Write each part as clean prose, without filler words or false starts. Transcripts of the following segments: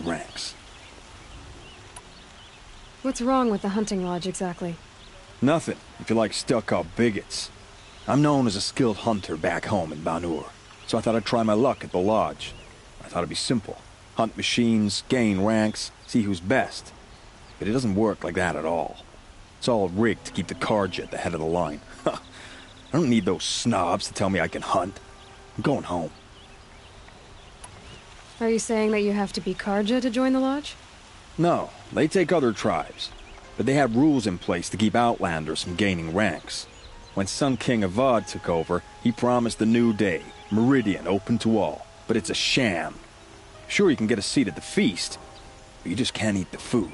the ranks. What's wrong with the hunting lodge, exactly? Nothing, if you like stuck-up bigots. I'm known as a skilled hunter back home in Banur, so I thought I'd try my luck at the lodge. I thought it'd be simple. Hunt machines, gain ranks, see who's best. But it doesn't work like that at all. It's all rigged to keep the Carja at the head of the line. I don't need those snobs to tell me I can hunt. I'm going home. Are you saying that you have to be Carja to join the lodge? No, they take other tribes. But they have rules in place to keep outlanders from gaining ranks. When Sun King Avad took over, he promised a new day, Meridian open to all. But it's a sham. Sure, you can get a seat at the feast, but you just can't eat the food.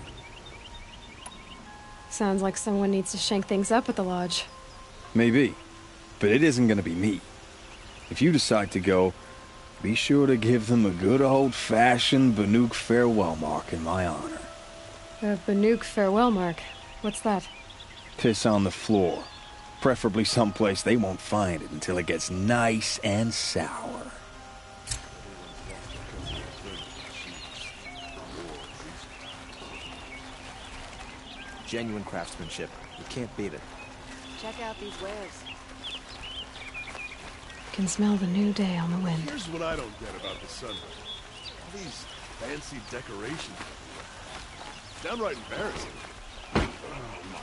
Sounds like someone needs to shank things up at the lodge. Maybe, but it isn't gonna be me. If you decide to go, be sure to give them a good old-fashioned Banuk farewell mark in my honor. A Banuk farewell mark? What's that? Piss on the floor. Preferably someplace they won't find it until it gets nice and sour. Genuine craftsmanship. You can't beat it. Check out these wares. Can smell the new day on the wind. Here's what I don't get about the Sunrise. All these fancy decorations. Downright embarrassing. Oh my.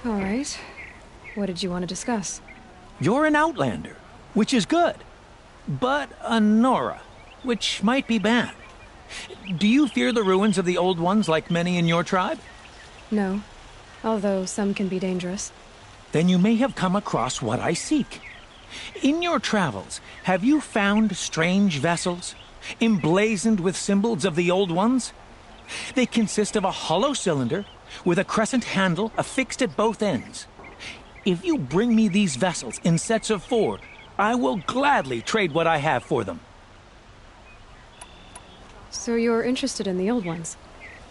All right. What did you want to discuss? You're an outlander, which is good. But a Nora, which might be bad. Do you fear the ruins of the Old Ones like many in your tribe? No. Although some can be dangerous. Then you may have come across what I seek. In your travels, have you found strange vessels, emblazoned with symbols of the Old Ones? They consist of a hollow cylinder with a crescent handle affixed at both ends. If you bring me these vessels in sets of 4, I will gladly trade what I have for them. So you're interested in the old ones?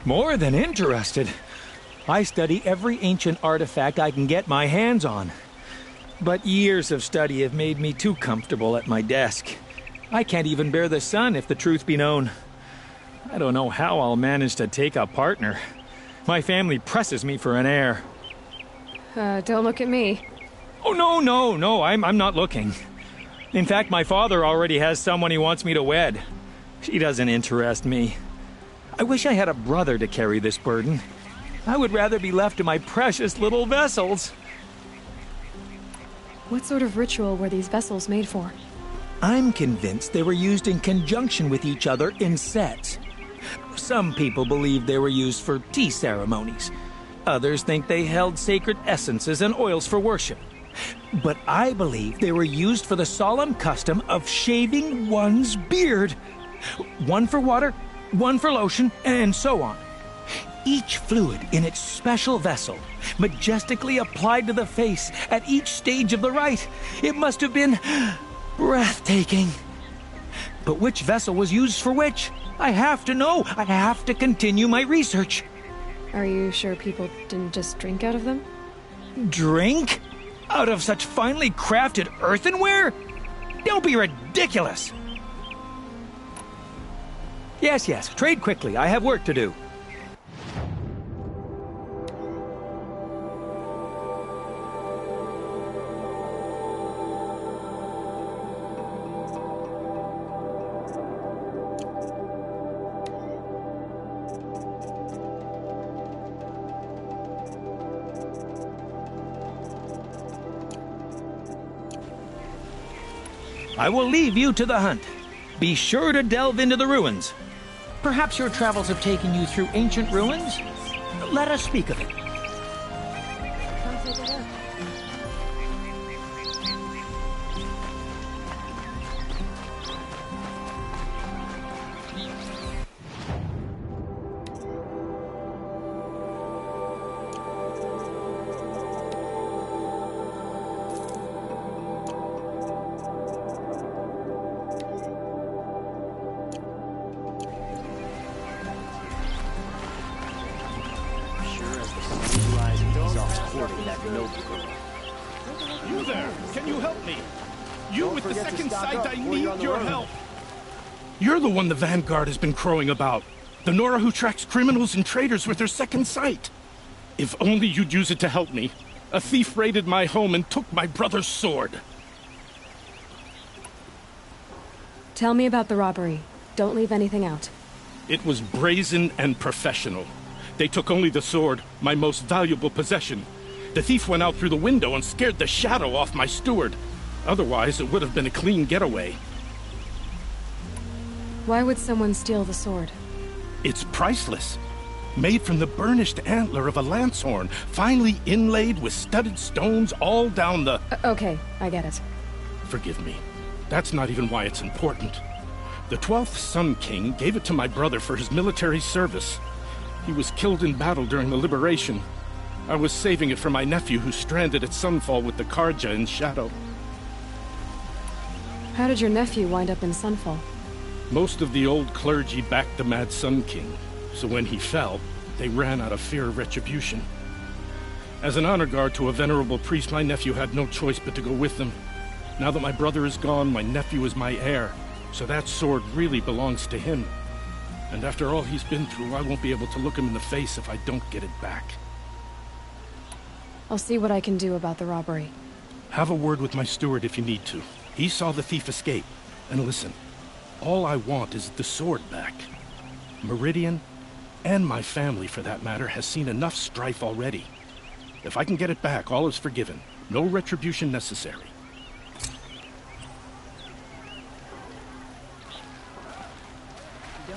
More than interested. I study every ancient artifact I can get my hands on. But years of study have made me too comfortable at my desk. I can't even bear the sun, if the truth be known. I don't know how I'll manage to take a partner. My family presses me for an heir. Don't look at me. Oh, no, I'm not looking. In fact, my father already has someone he wants me to wed. She doesn't interest me. I wish I had a brother to carry this burden. I would rather be left to my precious little vessels. What sort of ritual were these vessels made for? I'm convinced they were used in conjunction with each other in sets. Some people believe they were used for tea ceremonies. Others think they held sacred essences and oils for worship. But I believe they were used for the solemn custom of shaving one's beard. One for water, one for lotion, and so on. Each fluid in its special vessel, majestically applied to the face at each stage of the rite. It must have been breathtaking. But which vessel was used for which? I have to know. I have to continue my research. Are you sure people didn't just drink out of them? Drink? Out of such finely crafted earthenware? Don't be ridiculous. Yes, trade quickly. I have work to do. I will leave you to the hunt. Be sure to delve into the ruins. Perhaps your travels have taken you through ancient ruins? Let us speak of it. take a look. You there! Can you help me? You with the second sight, I need your help! You're the one the Vanguard has been crowing about. The Nora who tracks criminals and traitors with her second sight. If only you'd use it to help me. A thief raided my home and took my brother's sword. Tell me about the robbery. Don't leave anything out. It was brazen and professional. They took only the sword, my most valuable possession. The thief went out through the window and scared the shadow off my steward. Otherwise, it would have been a clean getaway. Why would someone steal the sword? It's priceless. Made from the burnished antler of a lancehorn, finely inlaid with studded stones all down the... Okay, I get it. Forgive me. That's not even why it's important. The 12th Sun King gave it to my brother for his military service. He was killed in battle during the Liberation. I was saving it for my nephew who's stranded at Sunfall with the Karja in Shadow. How did your nephew wind up in Sunfall? Most of the old clergy backed the Mad Sun King, so when he fell, they ran out of fear of retribution. As an honor guard to a venerable priest, my nephew had no choice but to go with them. Now that my brother is gone, my nephew is my heir, so that sword really belongs to him. And after all he's been through, I won't be able to look him in the face if I don't get it back. I'll see what I can do about the robbery. Have a word with my steward if you need to. He saw the thief escape. And listen, all I want is the sword back. Meridian, and my family for that matter, has seen enough strife already. If I can get it back, all is forgiven. No retribution necessary.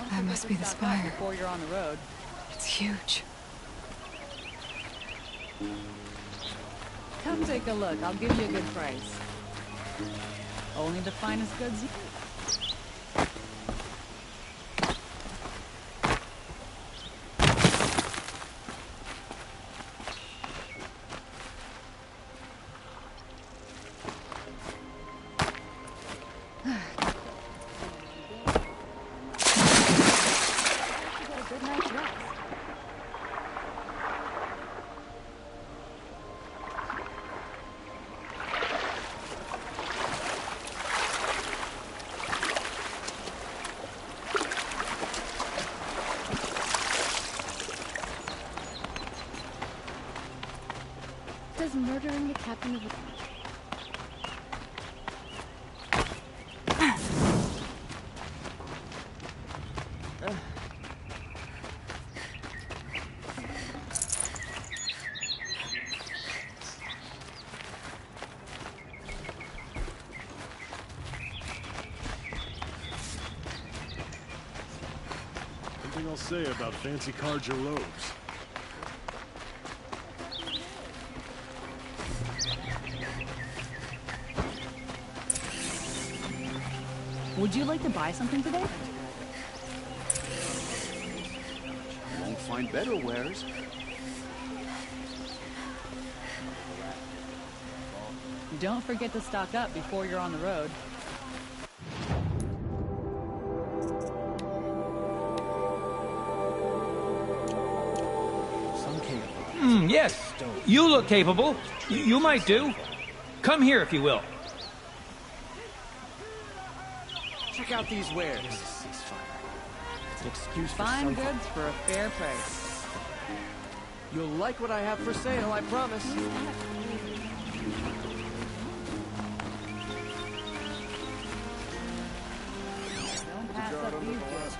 That must be the spire. Before you're on the road. It's huge. Come take a look. I'll give you a good price. Only the finest goods. Does murdering the captain of a... Something I'll say about fancy Karja robes. Would you like to buy something today? You won't find better wares. Don't forget to stock up before you're on the road. Yes. You look capable. You might do. Come here if you will. Check out these wares. It's an excuse for Fine Sunfall. goods for a fair price. You'll like what I have for sale, I promise. Don't pass up these goods.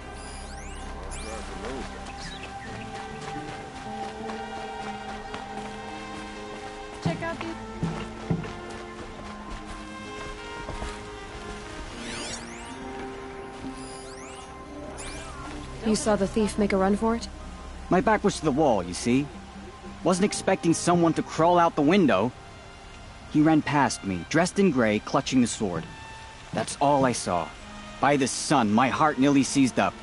Check out these. You saw the thief make a run for it? My back was to the wall, you see? Wasn't expecting someone to crawl out the window. He ran past me, dressed in gray, clutching the sword. That's all I saw. By the sun, my heart nearly seized up.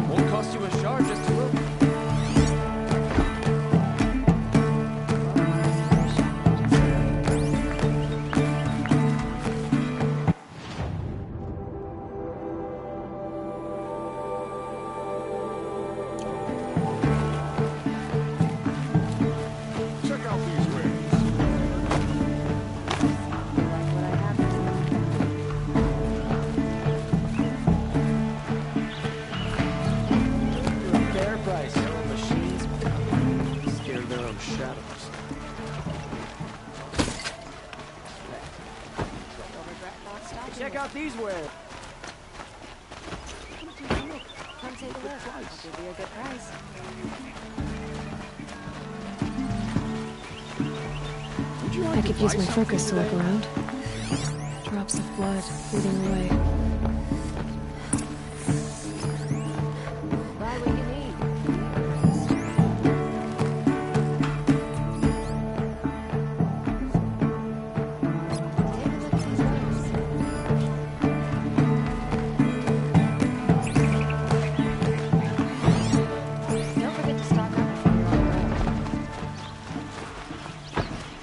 Won't cost you a shard just to look. Check out these wares. Fair price. Machines scared of their own shadows. Check out these wares. Come take a look. I'll give you a good price. I could use my focus to look around. Drops of blood leading the way. Buy what you need. Take a look at these wares. Don't forget to stock up before you're on the road.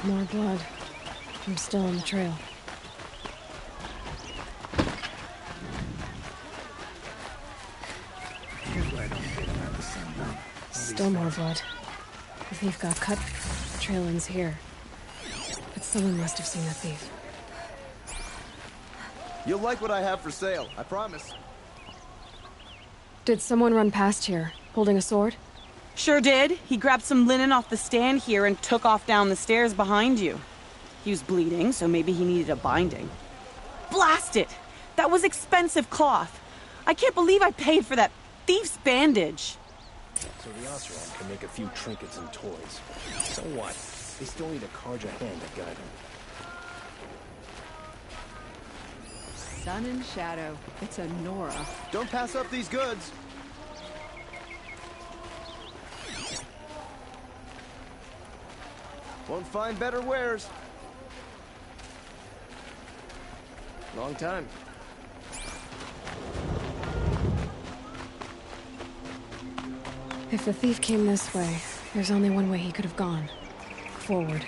More blood. I'm still on the trail. Still more blood. The thief got cut. The trail ends here. But someone must have seen the thief. You'll like what I have for sale, I promise. Did someone run past here, holding a sword? Sure did. He grabbed some linen off the stand here and took off down the stairs behind you. He was bleeding, so maybe he needed a binding. Blast it! That was expensive cloth. I can't believe I paid for that thief's bandage. So the Oseram can make a few trinkets and toys. So what? They still need a Carja hand to guide them. Sun and shadow. It's a Nora. Don't pass up these goods. Won't find better wares. Long time. If the thief came this way, there's only one way he could have gone. Forward.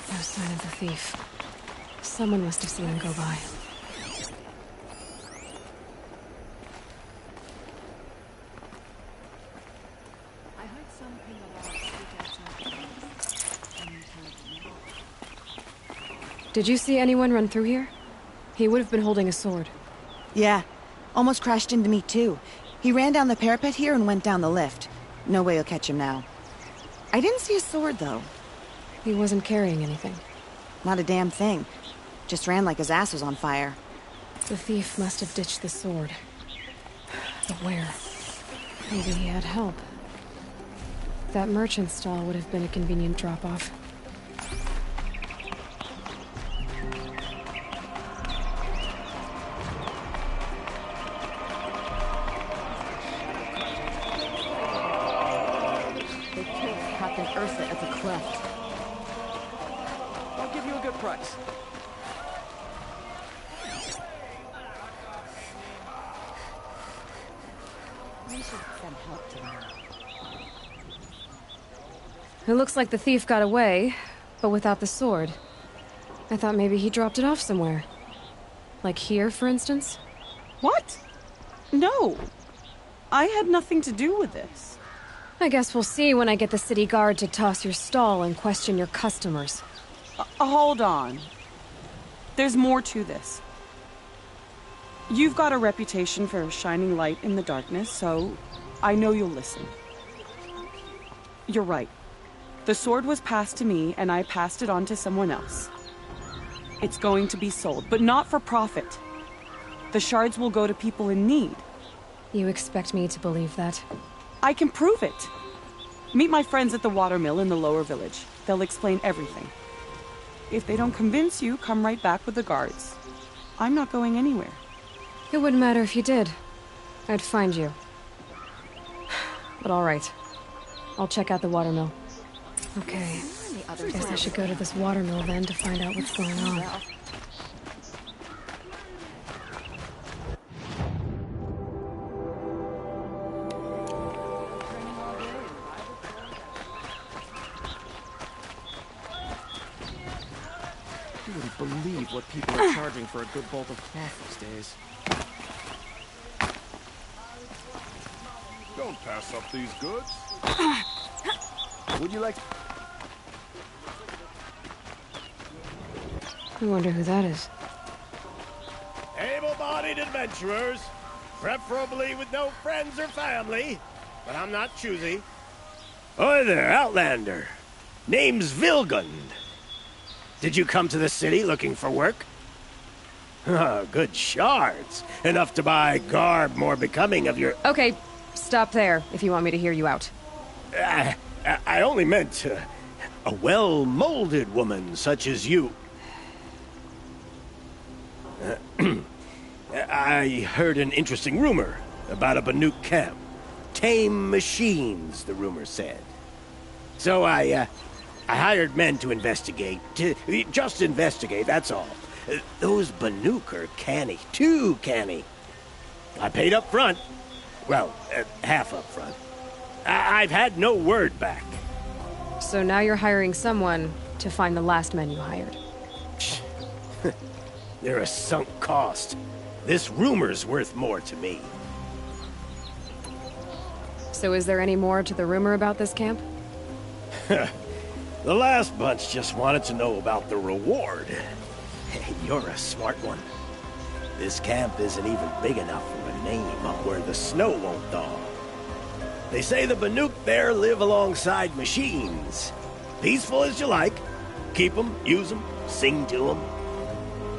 No sign of the thief. Someone must have seen him go by. Did you see anyone run through here? He would have been holding a sword. Yeah. Almost crashed into me, too. He ran down the parapet here and went down the lift. No way you'll catch him now. I didn't see a sword, though. He wasn't carrying anything. Not a damn thing. Just ran like his ass was on fire. The thief must have ditched the sword. But where? Maybe he had help. That merchant stall would have been a convenient drop-off. They killed Captain Ursa at the cleft. I'll give you a good price. We should send help to them. It looks like the thief got away, but without the sword. I thought maybe he dropped it off somewhere. Like here, for instance? What? No. I had nothing to do with this. I guess we'll see when I get the city guard to toss your stall and question your customers. Hold on. There's more to this. You've got a reputation for shining light in the darkness, so I know you'll listen. You're right. The sword was passed to me, and I passed it on to someone else. It's going to be sold, but not for profit. The shards will go to people in need. You expect me to believe that? I can prove it. Meet my friends at the watermill in the lower village. They'll explain everything. If they don't convince you, come right back with the guards. I'm not going anywhere. It wouldn't matter if you did. I'd find you. But all right. I'll check out the watermill. Okay. Guess I should go to this watermill then to find out what's going on. You wouldn't believe what people are charging for a good bolt of cloth these days. Don't pass up these goods. Would you like... I wonder who that is. Able-bodied adventurers, preferably with no friends or family, but I'm not choosy. Hi there, Outlander. Name's Vilgund. Did you come to the city looking for work? Good shards. Enough to buy garb more becoming of your... Okay, stop there if you want me to hear you out. I only meant a well-molded woman such as you. I heard an interesting rumor about a Banuk camp. Tame machines, the rumor said. So I hired men to investigate. Just investigate, that's all. Those Banuk are canny. Too canny. I paid up front. Well, half up front. I've had no word back. So now you're hiring someone to find the last men you hired. They're a sunk cost. This rumor's worth more to me. So is there any more to the rumor about this camp? The last bunch just wanted to know about the reward. You're a smart one. This camp isn't even big enough for a name up where the snow won't thaw. They say the Banuk there live alongside machines. Peaceful as you like. Keep them, use them, sing to them.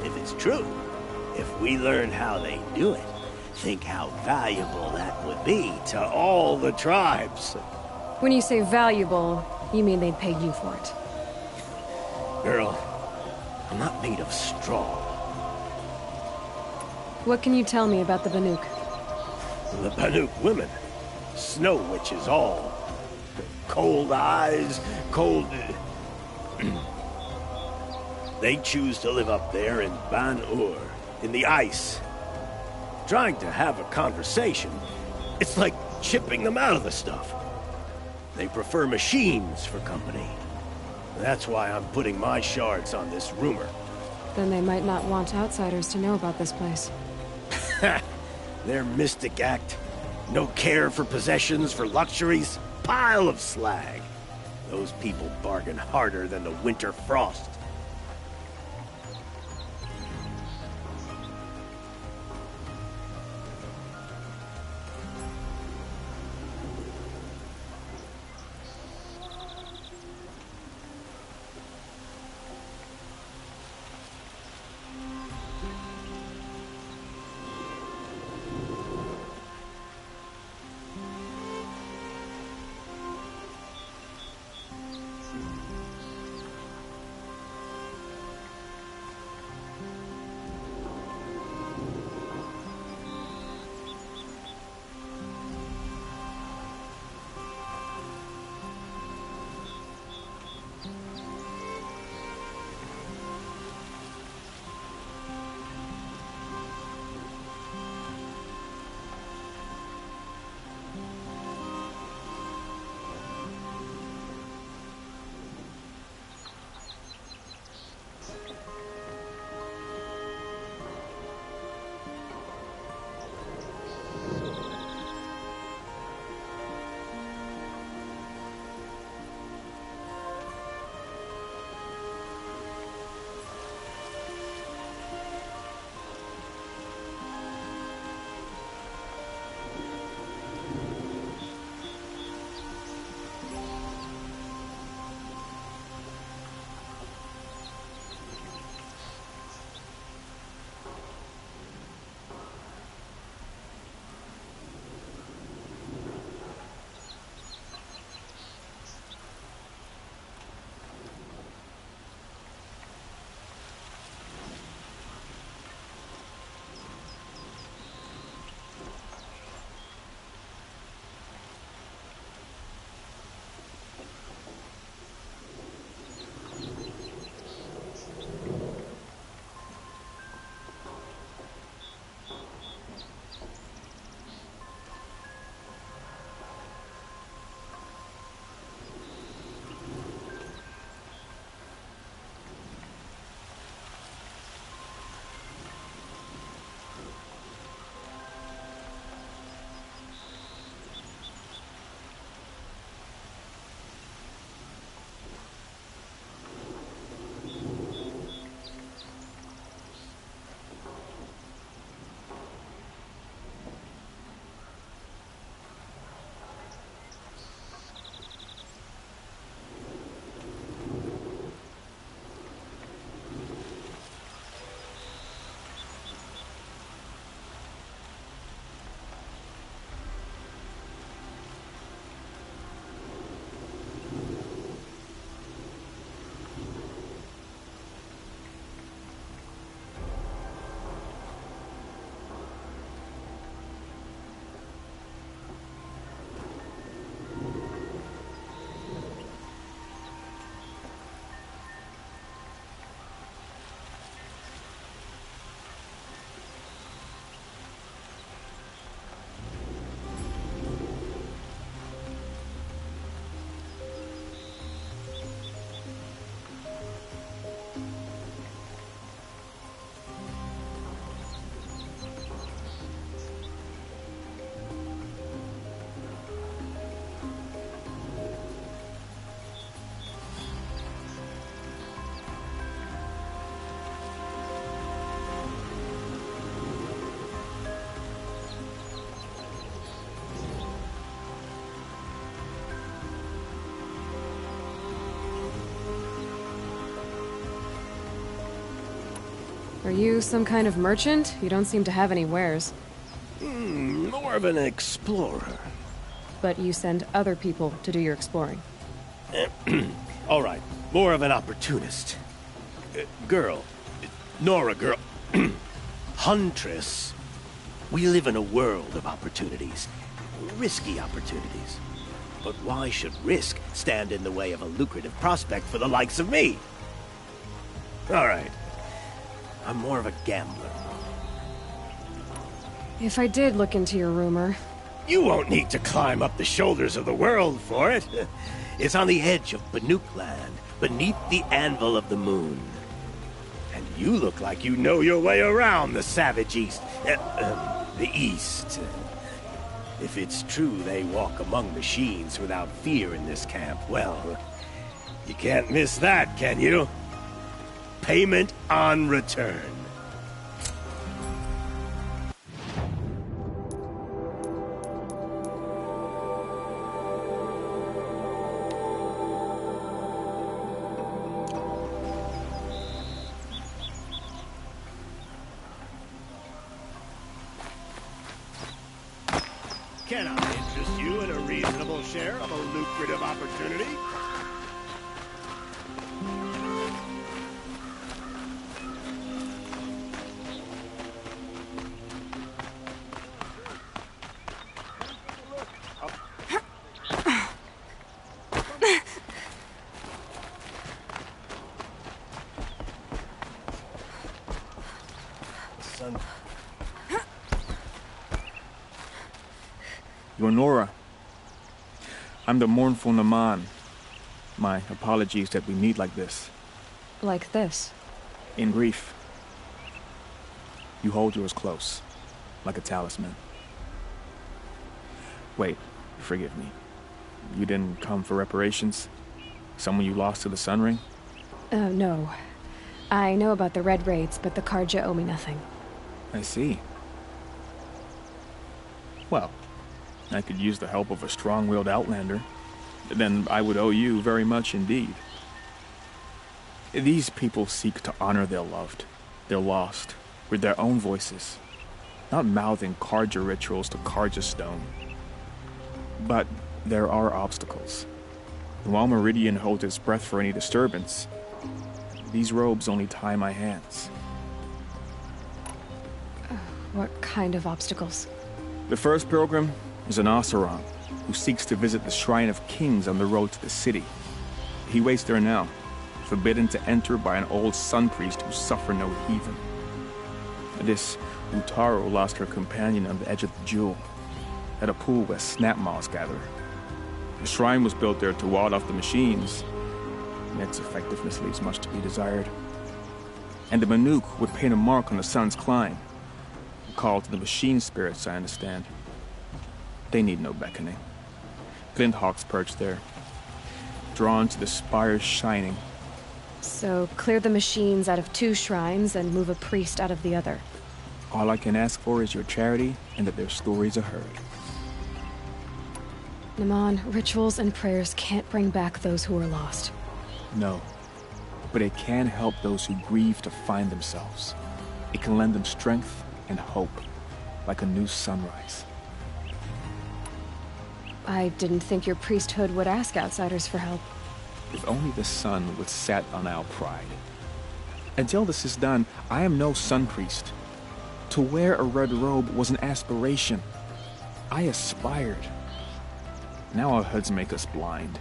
If it's true, if we learn how they do it, think how valuable that would be to all the tribes. When you say valuable, you mean they'd pay you for it. Girl, I'm not made of straw. What can you tell me about the Banuk? The Banuk women. Snow witches all. Cold eyes, cold... They choose to live up there in Ban-Ur, in the ice. Trying to have a conversation, it's like chipping them out of the stuff. They prefer machines for company. That's why I'm putting my shards on this rumor. Then they might not want outsiders to know about this place. Their mystic act. No care for possessions, for luxuries. Pile of slag. Those people bargain harder than the winter frost. Are you some kind of merchant? You don't seem to have any wares. More of an explorer. But you send other people to do your exploring. All right, more of an opportunist. Girl. Nora girl. Huntress. We live in a world of opportunities. Risky opportunities. But why should risk stand in the way of a lucrative prospect for the likes of me? All right. I'm more of a gambler. If I did look into your rumor... You won't need to climb up the shoulders of the world for it. It's on the edge of Banuk land, beneath the anvil of the moon. And you look like you know your way around the savage east. The east. If it's true they walk among machines without fear in this camp, well, you can't miss that, can you? Payment on return. Can I interest you in a reasonable share of a lucrative opportunity? Son. You're Nora. I'm the mournful Naman. My apologies that we meet like this. Like this? In grief. You hold yours close, like a talisman. Wait, forgive me. You didn't come for reparations? Someone you lost to the Sun Ring? No. I know about the Red Raids, but the Karja owe me nothing. I see. Well, I could use the help of a strong-willed outlander. Then I would owe you very much indeed. These people seek to honor their loved, their lost, with their own voices, not mouthing Karja rituals to Karja stone. But there are obstacles. While Meridian holds its breath for any disturbance, these robes only tie my hands. What kind of obstacles? The first pilgrim is an Oseram who seeks to visit the Shrine of Kings on the road to the city. He waits there now, forbidden to enter by an old sun priest who suffer no heathen. This Utaru lost her companion on the edge of the Jewel, at a pool where snap moths gather. The shrine was built there to ward off the machines, and its effectiveness leaves much to be desired. And the Banuk would paint a mark on the sun's climb, a call to the machine spirits, I understand. They need no beckoning. Glinthawks perch there, drawn to the spires shining. So, clear the machines out of 2 shrines and move a priest out of the other. All I can ask for is your charity and that their stories are heard. Naman, rituals and prayers can't bring back those who are lost. No, but it can help those who grieve to find themselves. It can lend them strength and hope, like a new sunrise. I didn't think your priesthood would ask outsiders for help. If only the sun would set on our pride. Until this is done, I am no sun priest. To wear a red robe was an aspiration. I aspired. Now our hoods make us blind.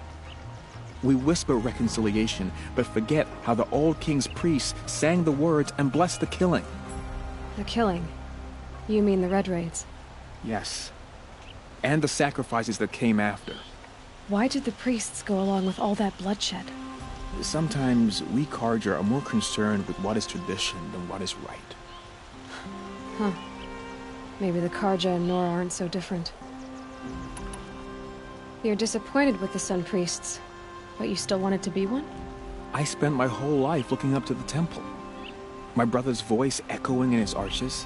We whisper reconciliation, but forget how the old king's priests sang the words and blessed the killing. The killing? You mean the Red Raids? Yes. And the sacrifices that came after. Why did the priests go along with all that bloodshed? Sometimes we Karja are more concerned with what is tradition than what is right. Huh. Maybe the Karja and Nora aren't so different. You're disappointed with the Sun Priests, but you still wanted to be one? I spent my whole life looking up to the temple. My brother's voice echoing in its arches.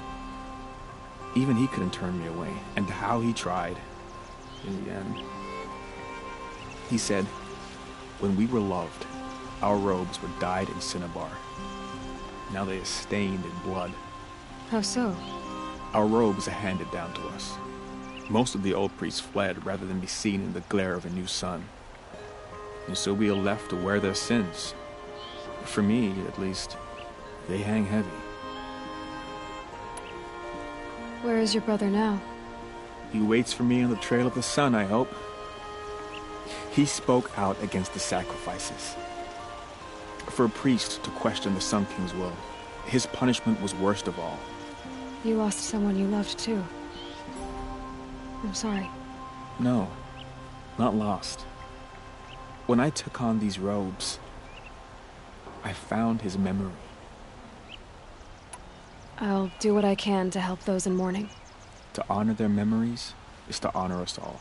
Even he couldn't turn me away, and how he tried. In the end. He said, when we were loved, our robes were dyed in cinnabar. Now they are stained in blood. How so? Our robes are handed down to us. Most of the old priests fled rather than be seen in the glare of a new sun. And so we are left to wear their sins. For me, at least, they hang heavy. Where is your brother now? He waits for me on the trail of the sun, I hope. He spoke out against the sacrifices. For a priest to question the Sun King's will, his punishment was worst of all. You lost someone you loved, too. I'm sorry. No, not lost. When I took on these robes, I found his memory. I'll do what I can to help those in mourning. To honor their memories is to honor us all.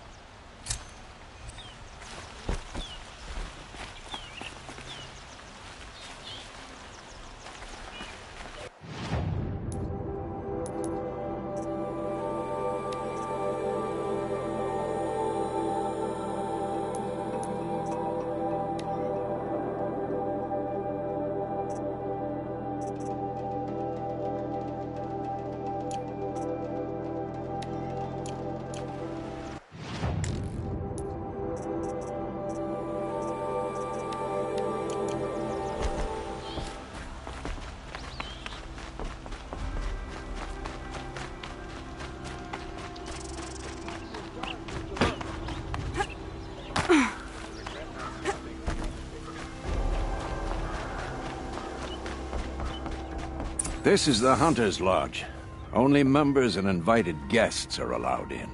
This is the Hunter's Lodge. Only members and invited guests are allowed in.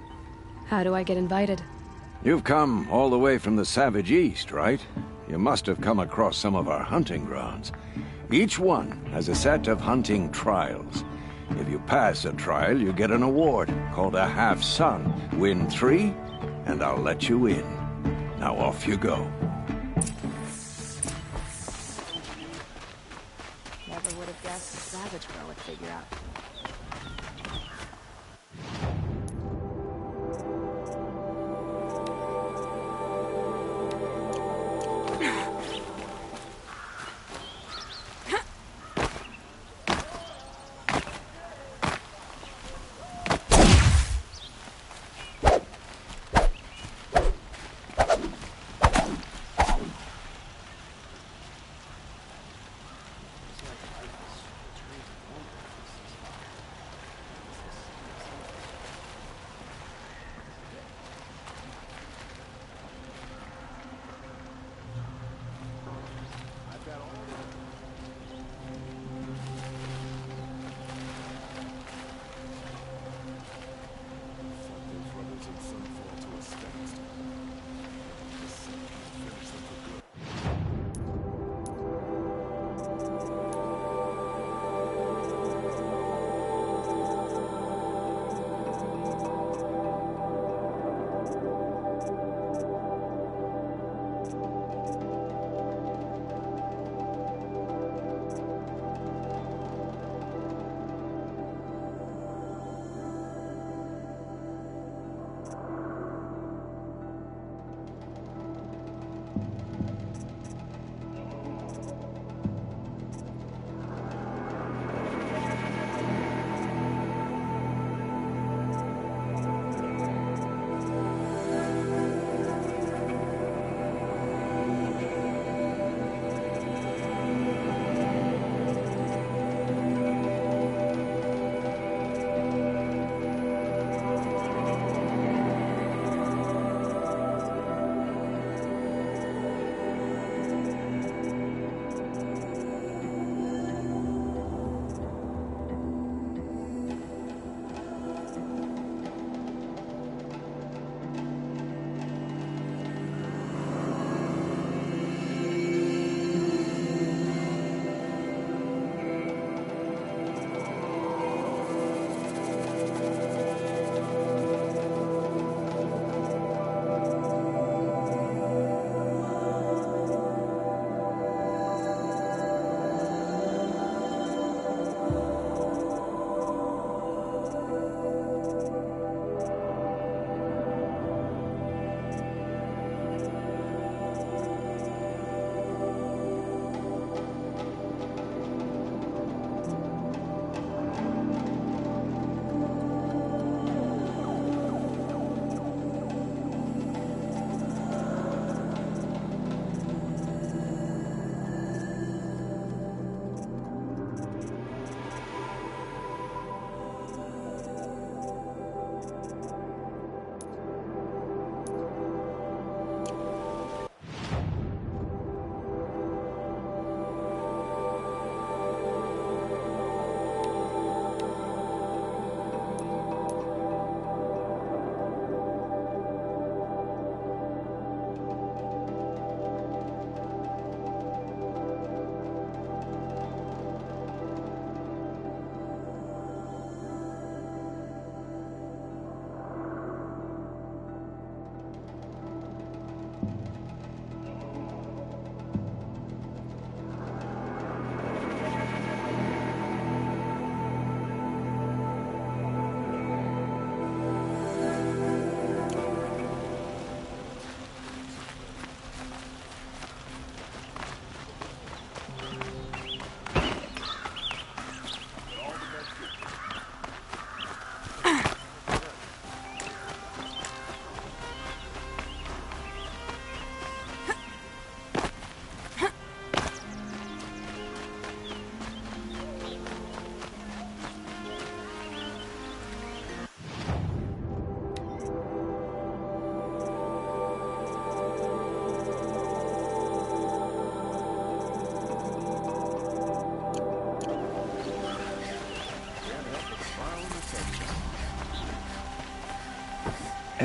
How do I get invited? You've come all the way from the Savage East, right? You must have come across some of our hunting grounds. Each one has a set of hunting trials. If you pass a trial, you get an award called a half-sun. Win 3, and I'll let you in. Now off you go. Never would have guessed the Savage Girl would figure out.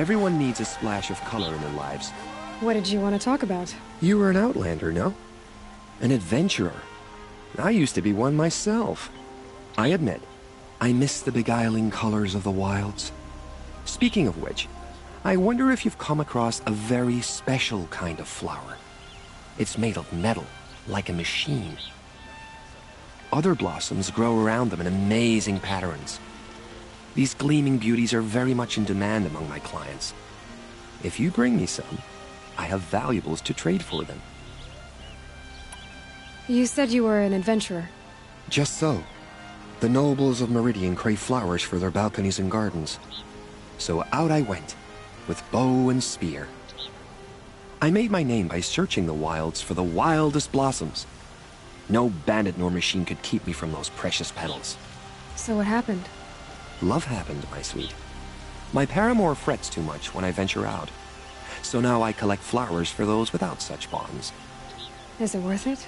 Everyone needs a splash of color in their lives. What did you want to talk about? You were an outlander, no? An adventurer. I used to be one myself. I admit, I miss the beguiling colors of the wilds. Speaking of which, I wonder if you've come across a very special kind of flower. It's made of metal, like a machine. Other blossoms grow around them in amazing patterns. These gleaming beauties are very much in demand among my clients. If you bring me some, I have valuables to trade for them. You said you were an adventurer. Just so. The nobles of Meridian crave flowers for their balconies and gardens. So out I went, with bow and spear. I made my name by searching the wilds for the wildest blossoms. No bandit nor machine could keep me from those precious petals. So what happened? Love happened, my sweet. My paramour frets too much when I venture out. So now I collect flowers for those without such bonds. Is it worth it?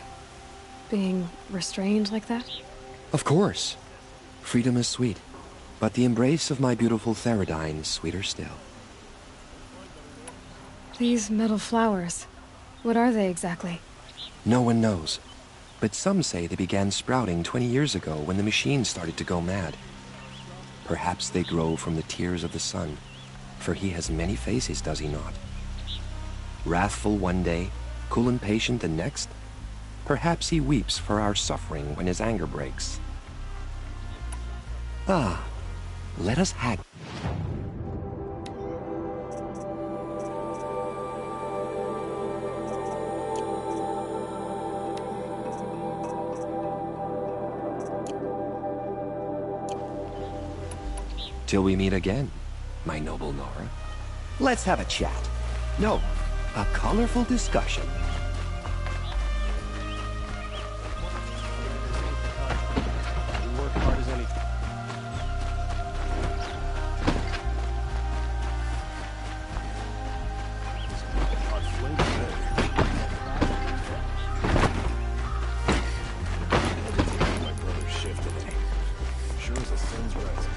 Being restrained like that? Of course. Freedom is sweet. But the embrace of my beautiful Theradine is sweeter still. These metal flowers, what are they exactly? No one knows. But some say they began sprouting 20 years ago when the machine started to go mad. Perhaps they grow from the tears of the sun, for he has many faces, does he not? Wrathful one day, cool and patient the next. Perhaps he weeps for our suffering when his anger breaks. Ah, let us hack. Till we meet again, my noble Nora. Let's have a chat. No, a colorful discussion. Work hard as anything. My brother shifted it. Sure as the sun's rising.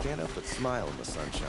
Can't help but smile in the sunshine.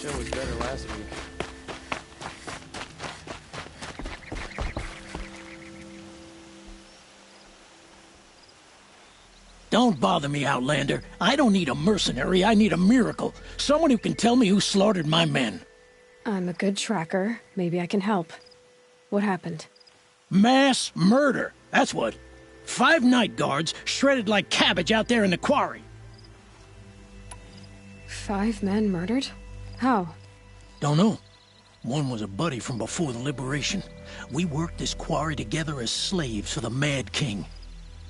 Show was better last week. Don't bother me, Outlander. I don't need a mercenary, I need a miracle. Someone who can tell me who slaughtered my men. I'm a good tracker. Maybe I can help. What happened? Mass murder, that's what. 5 night guards shredded like cabbage out there in the quarry. 5 men murdered? How? Don't know. One was a buddy from before the liberation. We worked this quarry together as slaves for the Mad King.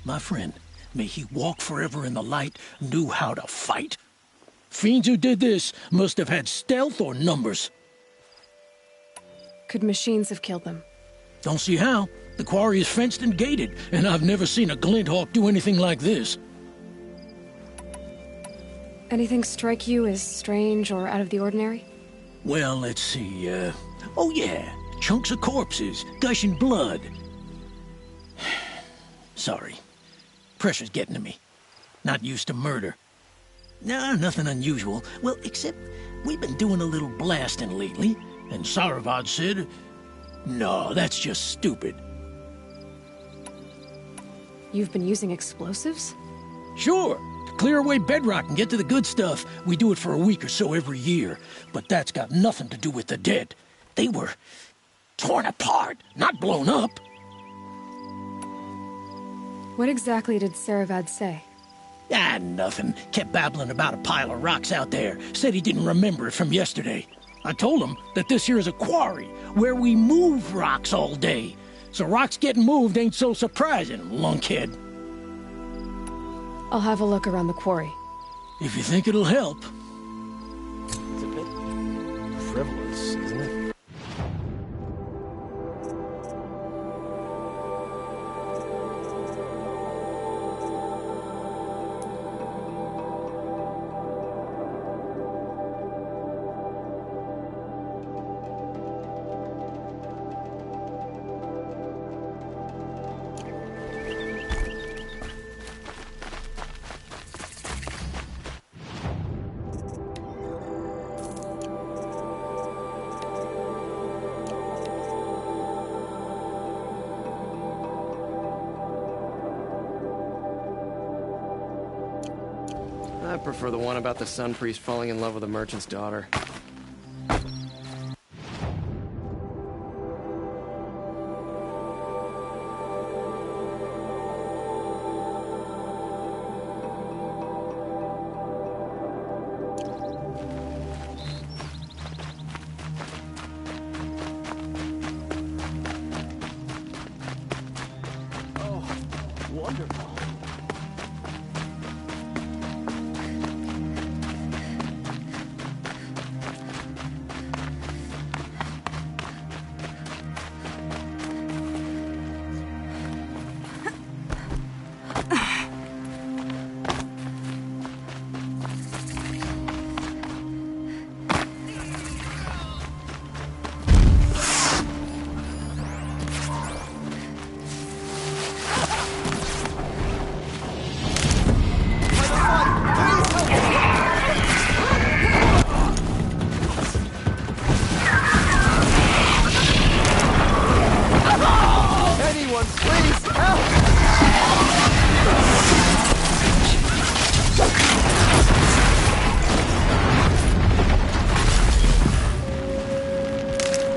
My friend, may he walk forever in the light, knew how to fight. Fiends who did this must have had stealth or numbers. Could machines have killed them? Don't see how. The quarry is fenced and gated, and I've never seen a Glinthawk do anything like this. Anything strike you as strange or out of the ordinary? Well, let's see, oh yeah, chunks of corpses, gushing blood. Sorry. Pressure's getting to me. Not used to murder. Nah, nothing unusual. Well, except we've been doing a little blasting lately, and Saravad said, no, that's just stupid. You've been using explosives? Sure. To clear away bedrock and get to the good stuff, we do it for a week or so every year. But that's got nothing to do with the dead. They were torn apart, not blown up. What exactly did Saravad say? Ah, nothing. Kept babbling about a pile of rocks out there. Said he didn't remember it from yesterday. I told him that this here is a quarry, where we move rocks all day. So rocks getting moved ain't so surprising, lunkhead. I'll have a look around the quarry. If you think it'll help. It's a bit frivolous, isn't it? I prefer the one about the Sun Priest falling in love with a merchant's daughter. Oh, wonderful. Anyone, please, help!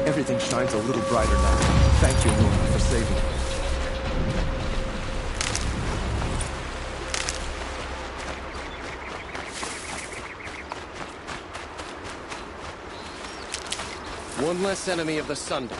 Everything shines a little brighter now. Thank you, Norman, for saving me. One less enemy of the Sundom.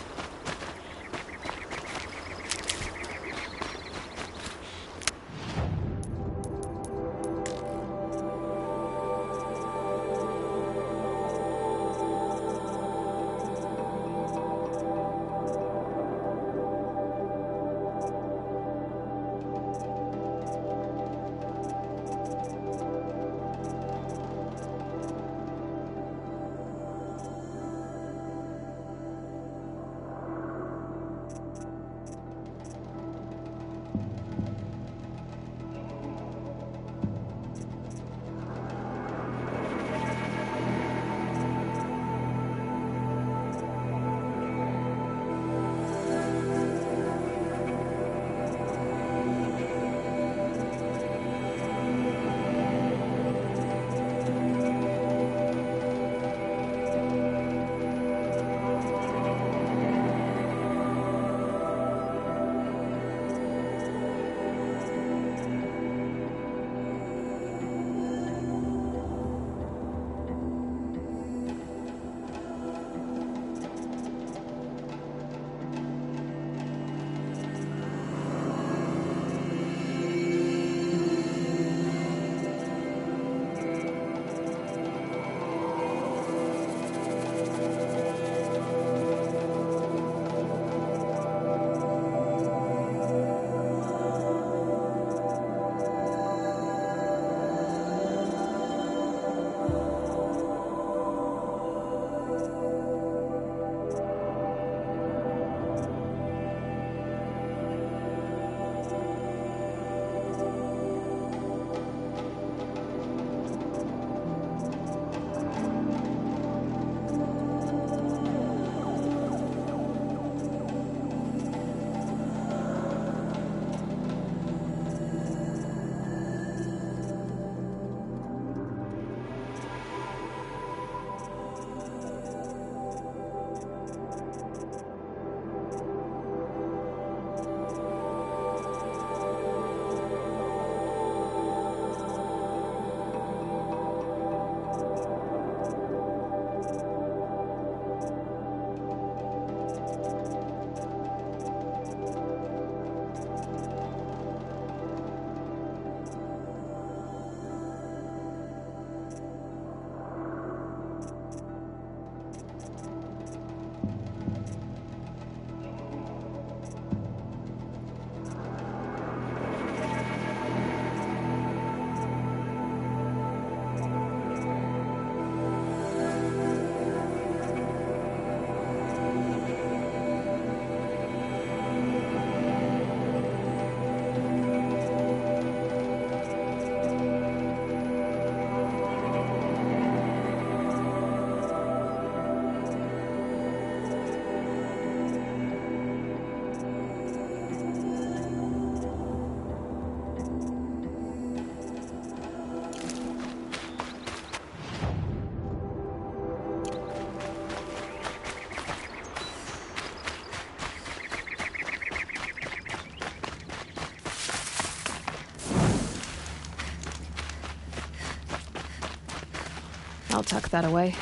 I'll tuck that away.